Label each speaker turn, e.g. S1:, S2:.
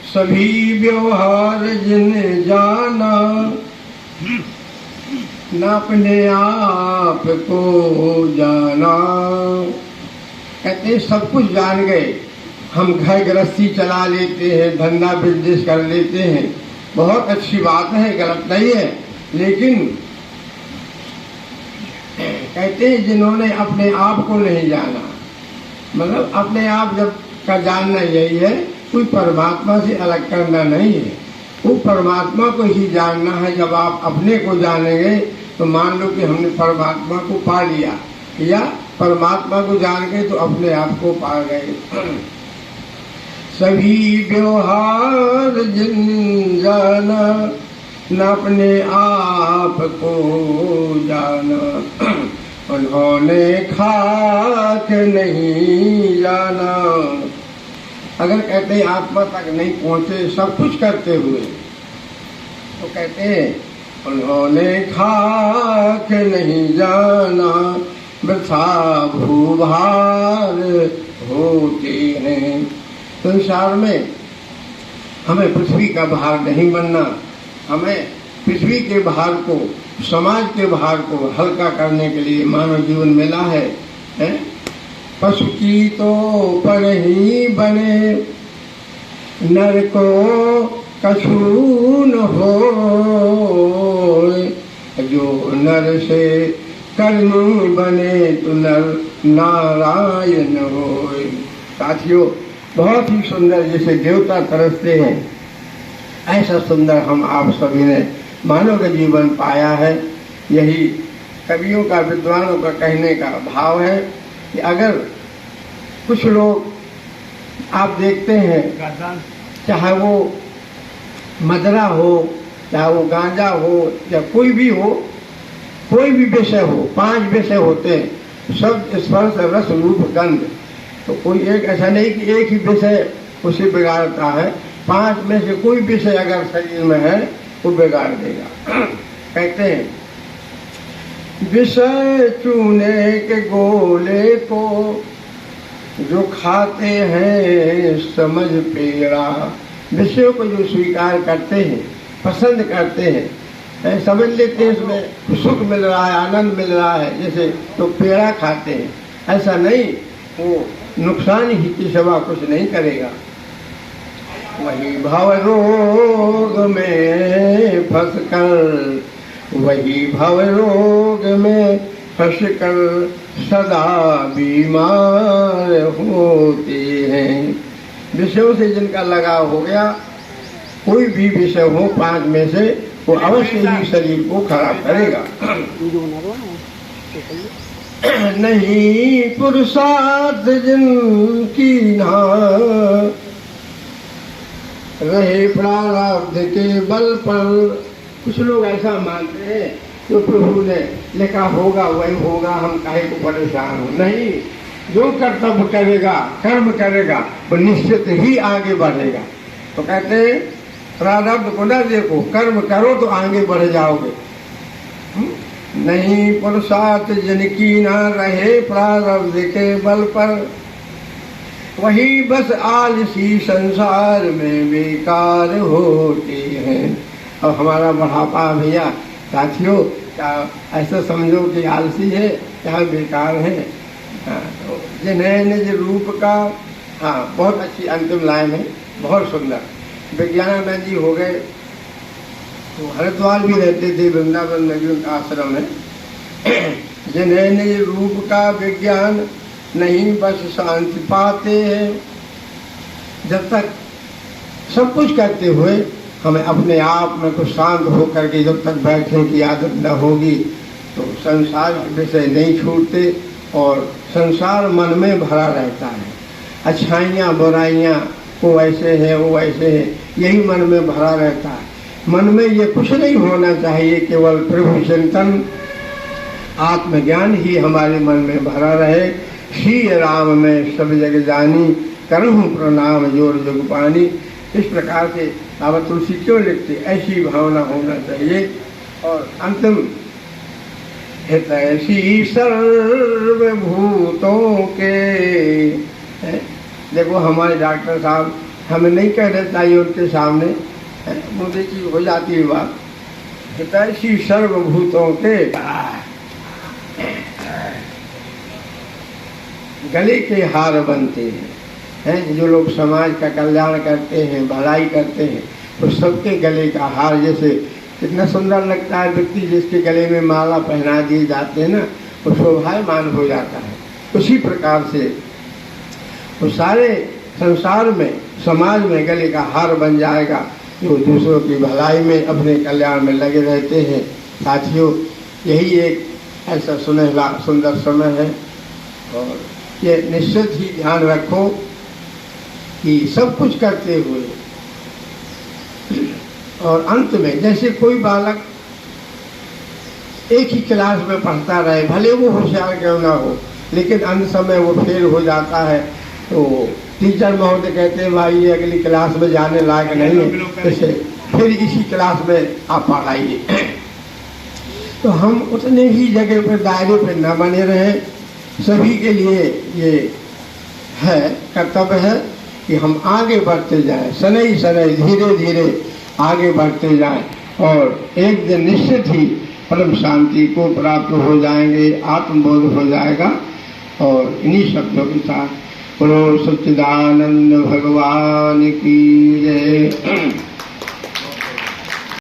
S1: सभी व्यवहार जिन जाना, न अपने आप को जाना। कहते हैं सब कुछ जान गए, हम घर गृहस्थी चला लेते हैं, धंधा बिजनेस कर लेते हैं, बहुत अच्छी बात है, गलत नहीं है। लेकिन कहते हैं जिन्होंने अपने आप को नहीं जाना, मतलब अपने आप जब का जानना यही है, कोई परमात्मा से अलग करना नहीं है, वो परमात्मा को ही जानना है। जब आप अपने को जानेंगे तो मान लो कि हमने परमात्मा को पा लिया, या परमात्मा को जान गए तो अपने आप को पा गए। सभी व्यवहार जिन जाना, न अपने आप को जाना, उन्होंने खाक नहीं जाना। अगर कहते हैं आत्मा तक नहीं पहुंचे सब कुछ करते हुए, तो कहते हैं उन्होंने खाक नहीं जाना, वृथा भूभार होते हैं। संसार में हमें पृथ्वी का भार नहीं बनना, हमें पृथ्वी के भार को, समाज के भार को हल्का करने के लिए मानव जीवन मिला है। पशु की तो पर ही बने, नर को कछु न हो, जो नर से कर्म बने तो नर नारायण होए। साथियों, बहुत ही सुंदर, जैसे देवता तरसते हैं ऐसा सुंदर हम आप सभी ने मानव का जीवन पाया है। यही कवियों का, विद्वानों का कहने का भाव है कि अगर कुछ लोग आप देखते हैं, चाहे वो मदरा हो, चाहे वो गांजा हो, या कोई भी हो, कोई भी विषय हो, 5 विषय होते हैं, शब्द स्पर्श रस रूप गंध। तो कोई एक ऐसा नहीं कि एक ही विषय उसे बिगाड़ता है, 5 में से कोई विषय अगर शरीर में है वो बिगाड़ देगा। कहते हैं विषय चूने के गोले को जो खाते हैं समझ पेड़ा। विषयों को जो स्वीकार करते हैं, पसंद करते हैं, समझ लेते हैं इसमें सुख मिल रहा है, आनंद मिल रहा है, जैसे तो पेड़ा खाते हैं। ऐसा नहीं, वो नुकसान ही की सिवा कुछ नहीं करेगा। वही भव रोग में फंसकर, वही भव रोग में फंसकर सदा बीमार होते हैं। विषयों से जिनका लगाव हो गया, कोई भी विषय हो 5 में से, वो अवश्य ही शरीर को खराब करेगा। नहीं पुरुषार्थ जिनकी ना रहे प्रारब्ध के बल पर। कुछ लोग ऐसा मानते हैं जो प्रभु ने लिखा होगा वही होगा, हम काहे को परेशान हो। नहीं, जो कर्तव्य करेगा, कर्म करेगा, वो निश्चित ही आगे बढ़ेगा। तो कहते हैं प्रारब्ध को न देखो, कर्म करो तो आगे बढ़ जाओगे। नहीं पुरुषार्थ जिनकी ना रहे प्रारब्ध के बल पर, वही बस आलसी संसार में बेकार होते हैं। अब हमारा बढ़ापा भैया साथियों, क्या ऐसा समझो कि आलसी है, क्या बेकार है। तो जिन्हें निज रूप का, हाँ बहुत अच्छी अंतिम लाइन है, बहुत सुंदर। विज्ञानानंद जी हो गए, तो हरिद्वार भी रहते थे, वृंदावन में भी उनका आश्रम है। जिन्हें निज रूप का विज्ञान नहीं बस शांति पाते हैं। जब तक सब कुछ करते हुए हमें अपने आप में कुछ शांत होकर के जब तक बैठने की आदत न होगी, तो संसार के विषय नहीं छूटते और संसार मन में भरा रहता है। अच्छाइयाँ बुराइयाँ, वो ऐसे है वो ऐसे है, यही मन में भरा रहता है। मन में ये कुछ नहीं होना चाहिए, केवल प्रभु चिंतन, आत्मज्ञान ही हमारे मन में भरा रहे। श्री राम में सब जग जानी, करहूँ प्रणाम जोर जुग पानी। इस प्रकार से बाबा तुलसी क्यों लिखते, ऐसी भावना होना चाहिए। और अंतिम हितैषी सर्वभूतों के, देखो हमारे डॉक्टर साहब हमें नहीं कहना चाहिए उनके सामने, मोदी जी हो जाती है बात। हितैषी सर्वभूतों के गले के हार बनते हैं। जो लोग समाज का कल्याण करते हैं, भलाई करते हैं, तो सबके गले का हार, जैसे कितना सुंदर लगता है व्यक्ति जिसके गले में माला पहना दिए जाते हैं ना, वो शोभायमान हो जाता है। उसी प्रकार से वो सारे संसार में, समाज में गले का हार बन जाएगा, जो दूसरों की भलाई में, अपने कल्याण में लगे रहते हैं। साथियों, यही एक ऐसा सुनहरा सुंदर समय है, और ये निश्चित ही ध्यान रखो कि सब कुछ करते हुए और अंत में, जैसे कोई बालक एक ही क्लास में पढ़ता रहे, भले वो होशियार क्यों ना हो, लेकिन अंत समय वो फेल हो जाता है, तो टीचर महोदय कहते हैं भाई ये अगली क्लास में जाने लायक नहीं है, इसे फिर इसी क्लास में आप पढ़ाइए। तो हम उतने ही जगह पर, दायरे पर न बने रहें। सभी के लिए ये है, कर्तव्य है कि हम आगे बढ़ते जाएं, शनै शनै धीरे धीरे आगे बढ़ते जाएं, और एक दिन निश्चित ही परम शांति को प्राप्त हो जाएंगे, आत्मबोध हो जाएगा। और इन्हीं शब्दों के साथ बोलो सच्चिदानंद भगवान की जय।